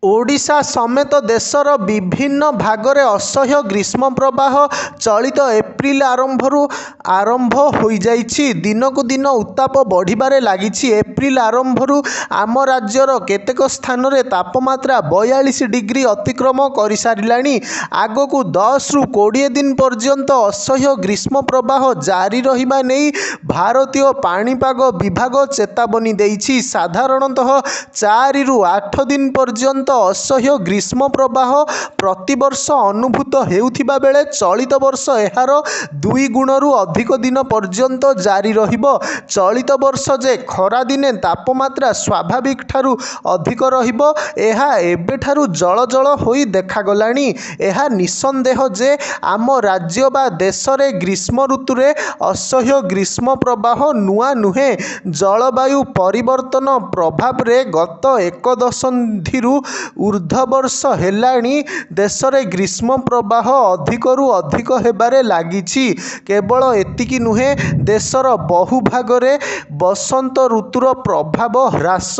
ओडिशा समेत देशर विभिन्न भागरे असह्य ग्रीष्म प्रवाह चलित एप्रिल आरंभ हो जाइछि। दिनकु दिन उत्ताप बढ़िबारे लागिछि। एप्रिल आरंभरू आम राज्यर केतेक स्थान रे तापमात्रा 42 डिग्री अतिक्रम कर सारिलाणी। आगकू 10 रु 20 दिन पर्यंत असह्य ग्रीष्म प्रवाह जारी रहिबा नेई भारतीय पाणीपाग विभाग चेतावनी देइछि। साधारणतः 4 रु 8 दिन पर्यंत असह्य ग्रीष्म प्रवाह प्रतिवर्ष अनुभूत हेउथिबा बेले चलित वर्ष एहार 2 गुणरू अधिक दिन पर्यंत जारी रहिबो। चलित वर्ष जे खरा दिने तापमात्रा स्वाभाविक ठारू अधिक रहिबो एहा एबेठारू जल जल होई देखागलाणी। एहा निसंदेह जे आम राज्य बा देश रे ग्रीष्म ऋतुरे असह्य ग्रीष्म प्रवाह नुआ नुहे। जलवायु परिवर्तन प्रभाव रे गत एक दशंधिरू ऊर्ध्व वर्ष हेलाणी देश रे ग्रीष्म प्रवाह अधिकरू अधिक हेबारे लागिछि। केवल एतिकी नुहे, देशर बहु भागरे बसंत ऋतुर प्रभाव ह्रास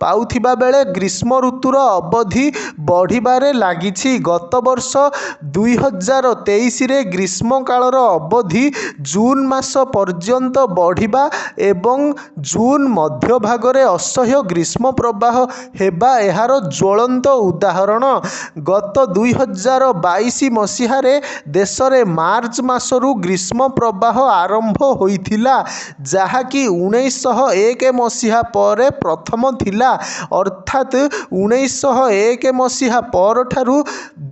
पाउथिबा बेले ग्रीष्म ऋतुर अवधि बढ़िबारे लागिछि। गत वर्ष 2023 रे ग्रीष्म कालर अवधि जून मास पर्यंत बढ़िबा एवं जून मध्य भागरे असह्य ग्रीष्म प्रवाह हेबा एहार ज्वलंत उदाहरण। गत 2022 मसीहारे देश रे मार्च मासरू ग्रीष्म प्रवाह आरंभ होइथिला, जहाँकि 1901 मसीहा पर प्रथम थिला। अर्थात 1901 मसीहा पर ठारू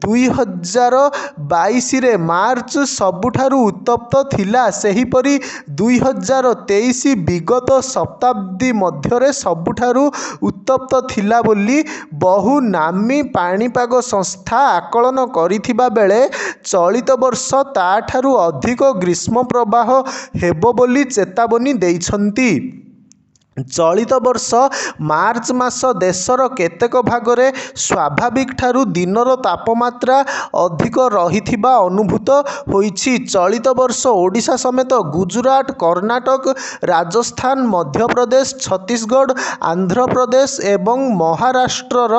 2022 रे मार्च सबुठारू उत्तप्त थिला। सेहीपरि 2023 विगत शताब्दी मध्यरे सबुठारू उत्तप्त थिला बोली बहु नामी पाणीपाग संस्था आकलन करिथिबा बेले चलित वर्ष ताठारू अधिक ग्रीष्म प्रवाह हेबो बोली चेतावनी देइछन्ति। चलित वर्ष मार्च मास देशर केतेक भागरे स्वाभाविक ठारू दिनर तापमात्रा अधिक रहिथिबा अनुभूत होइछि। चलित वर्ष ओडिशा समेत गुजरात, कर्नाटक, राजस्थान, मध्य प्रदेश, छत्तीसगढ़, आंध्र प्रदेश एवं महाराष्ट्रर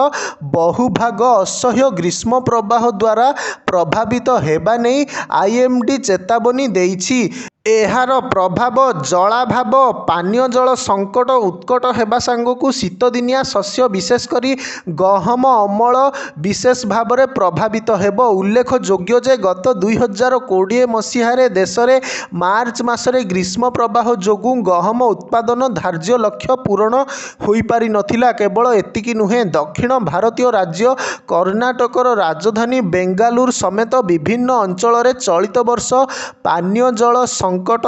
बहु भाग असह्य ग्रीष्म प्रवाह द्वारा प्रभावित हेबा नेई आईएमडी चेतावनी देइछि। एहार प्रभाव जलाभाव, पानीय जल संकट उत्कट हेबा सांगकू शीतदिनिया शस्य विशेष करी गहम अमल विशेष भाव प्रभावित हेब। उल्लेखयोग्य जे गत 2020 मसीहारे देश में मार्च मासरे ग्रीष्म प्रवाह जोगू गहम उत्पादन धार्य लक्ष्य पूरण हो पारि नथिला। केवल एतिकी नुहे, दक्षिण भारतीय राज्य कर्नाटकर राजधानी बेंगालुरु समेत विभिन्न अंचल में चलित वर्ष पानीय जल संकट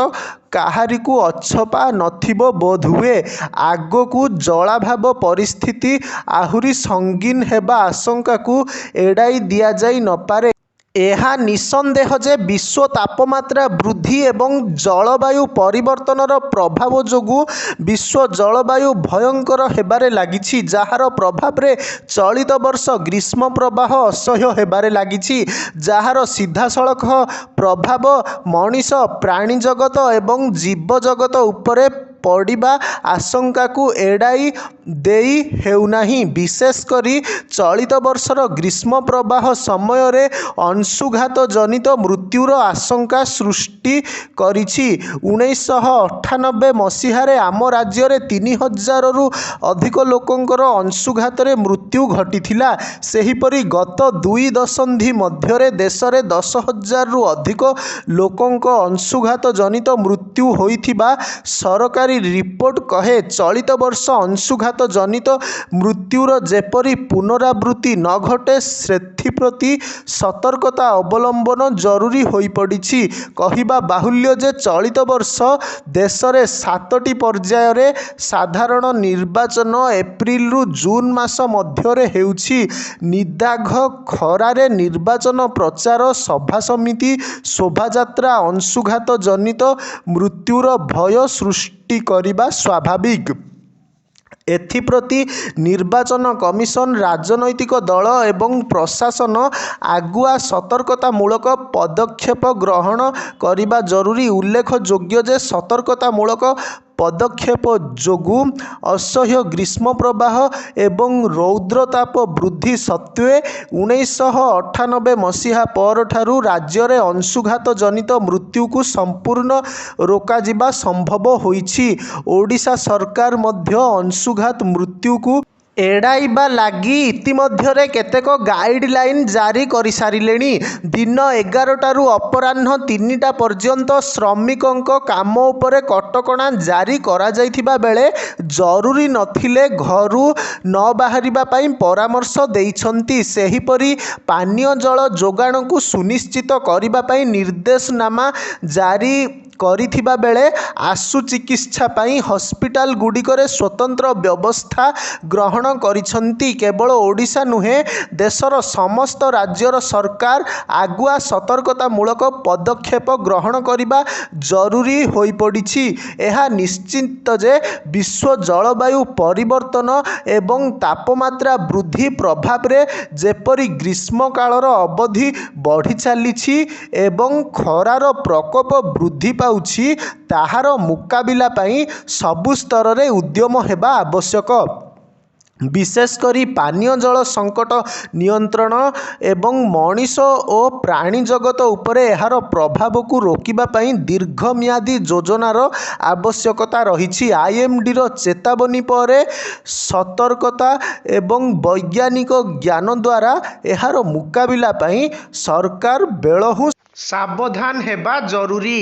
काहारिकू अछपा नथिबो बोध हुए। आगकू जलाभाव परिस्थिति आहुरी संगीन हेबा आशंका को एड़ाई दिया जाई नपारे। एहा निसंदेह जे विश्व तापमात्रा वृद्धि एवं जलवायु परिवर्तनर प्रभाव जोगु विश्व जलवायु भयंकर हेबारे लागिछि, जहार प्रभाव रे चलित वर्ष ग्रीष्म प्रवाह असह्य हेबारे लागिछि, जहार सीधासलख प्रभाव मनीष, प्राणी जगत एवं जीव जगत उपरे पड़िबा आशंका को एड़ाई देई हेउनाही। विशेष करी चलित वर्षर ग्रीष्म प्रवाह समय रे अंशुघात जनित मृत्युर आशंका सृष्टि करिछि। 1998 मसीहारे आम राज्य रे 3000 रु अधिक लोकंकर अंशुघात रे मृत्यु घटिथिला। सेहीपरि गत 2 दशंधि मध्यरे देश रे 10,000 रु अधिक लोकंक अंशुघात जनित मृत्यु होइथिबा सरकारी रिपोर्ट कहे। चलित वर्ष अंशुघात जनित मृत्युर जेपरी पुनरावृत्ति न घटे सेथिप्रति सतर्कता अवलंबन जरूरी होई पड़िछि। कहिबा बाहुल्य जे चलित वर्ष देश रे 7टी पर्याय रे साधारण निर्वाचन एप्रिल रु जून मास मध्यरे हेउछि। निदाघ खरारे निर्वाचन प्रचार, सभा समिति, शोभायात्रा अंशुघात जनित मृत्युर भय सृष्टि करिबा स्वाभाविक। एथिप्रति निर्वाचन कमिशन, राजनैतिक दल एवं प्रशासन आगुआ सतर्कतामूलक पदक्षेप ग्रहण करिबा जरूरी। उल्लेखयोग्य जे सतर्कतामूलक ପଦକ୍ଷେପ ଯୋଗୁଁ ଅସହ୍ୟ ଗ୍ରୀଷ୍ମ ପ୍ରବାହ ଏବଂ ରୌଦ୍ରତାପ ବୃଦ୍ଧି ସତ୍ତ୍ୱେ 1998 ମସିହା ପରଠାରୁ ରାଜ୍ୟରେ ଅଂଶୁଘାତ ଜନିତ ମୃତ୍ୟୁକୁ ସମ୍ପୂର୍ଣ୍ଣ ରୋକାଯିବା ସମ୍ଭବ ହୋଇଛି। ଓଡ଼ିଶା ସରକାର ମଧ୍ୟ ଅଂଶୁଘାତ ମୃତ୍ୟୁକୁ ଏଡ଼ାଇବା ଲାଗି ଇତିମଧ୍ୟରେ କେତେକ ଗାଇଡ଼ଲାଇନ୍ ଜାରି କରିସାରିଲେଣି। ଦିନ 11ଟାରୁ ଅପରାହ୍ନ 3ଟା ପର୍ଯ୍ୟନ୍ତ ଶ୍ରମିକଙ୍କ କାମ ଉପରେ କଟକଣା ଜାରି କରାଯାଇଥିବା ବେଳେ ଜରୁରୀ ନଥିଲେ ଘରୁ ନ ବାହାରିବା ପାଇଁ ପରାମର୍ଶ ଦେଇଛନ୍ତି। ସେହିପରି ପାନୀୟ ଜଳ ଯୋଗାଣକୁ ସୁନିଶ୍ଚିତ କରିବା ପାଇଁ ନିର୍ଦ୍ଦେଶନାମା ଜାରି କରିଥିବା ବେଳେ ଆଶୁ ଚିକିତ୍ସା ପାଇଁ ହସ୍ପିଟାଲ ଗୁଡ଼ିକରେ ସ୍ୱତନ୍ତ୍ର ବ୍ୟବସ୍ଥା ଗ୍ରହଣ କରିଛନ୍ତି। କେବଳ ଓଡ଼ିଶା ନୁହେଁ, ଦେଶର ସମସ୍ତ ରାଜ୍ୟର ସରକାର ଆଗୁଆ ସତର୍କତାମୂଳକ ପଦକ୍ଷେପ ଗ୍ରହଣ କରିବା ଜରୁରୀ ହୋଇପଡ଼ିଛି। ଏହା ନିଶ୍ଚିତ ଯେ ବିଶ୍ୱ ଜଳବାୟୁ ପରିବର୍ତ୍ତନ ଏବଂ ତାପମାତ୍ରା ବୃଦ୍ଧି ପ୍ରଭାବରେ ଯେପରି ଗ୍ରୀଷ୍ମକାଳର ଅବଧି ବଢ଼ି ଚାଲିଛି ଏବଂ ଖରାର ପ୍ରକୋପ ବୃଦ୍ଧି ପାଉଛି, ତାହାର ମୁକାବିଲା ପାଇଁ ସବୁ ସ୍ତରରେ ଉଦ୍ୟମ ହେବା ଆବଶ୍ୟକ। ବିଶେଷ କରି ପାନୀୟ ଜଳ ସଙ୍କଟ ନିୟନ୍ତ୍ରଣ ଏବଂ ମଣିଷ ଓ ପ୍ରାଣୀ ଜଗତ ଉପରେ ଏହାର ପ୍ରଭାବକୁ ରୋକିବା ପାଇଁ ଦୀର୍ଘମିଆଦୀ ଯୋଜନାର ଆବଶ୍ୟକତା ରହିଛି। IMDର ଚେତାବନୀ ପରେ ସତର୍କତା ଏବଂ ବୈଜ୍ଞାନିକ ଜ୍ଞାନ ଦ୍ୱାରା ଏହାର ମୁକାବିଲା ପାଇଁ ସରକାର ବେଳହୁ ସାବଧାନ ହେବା ଜରୁରୀ।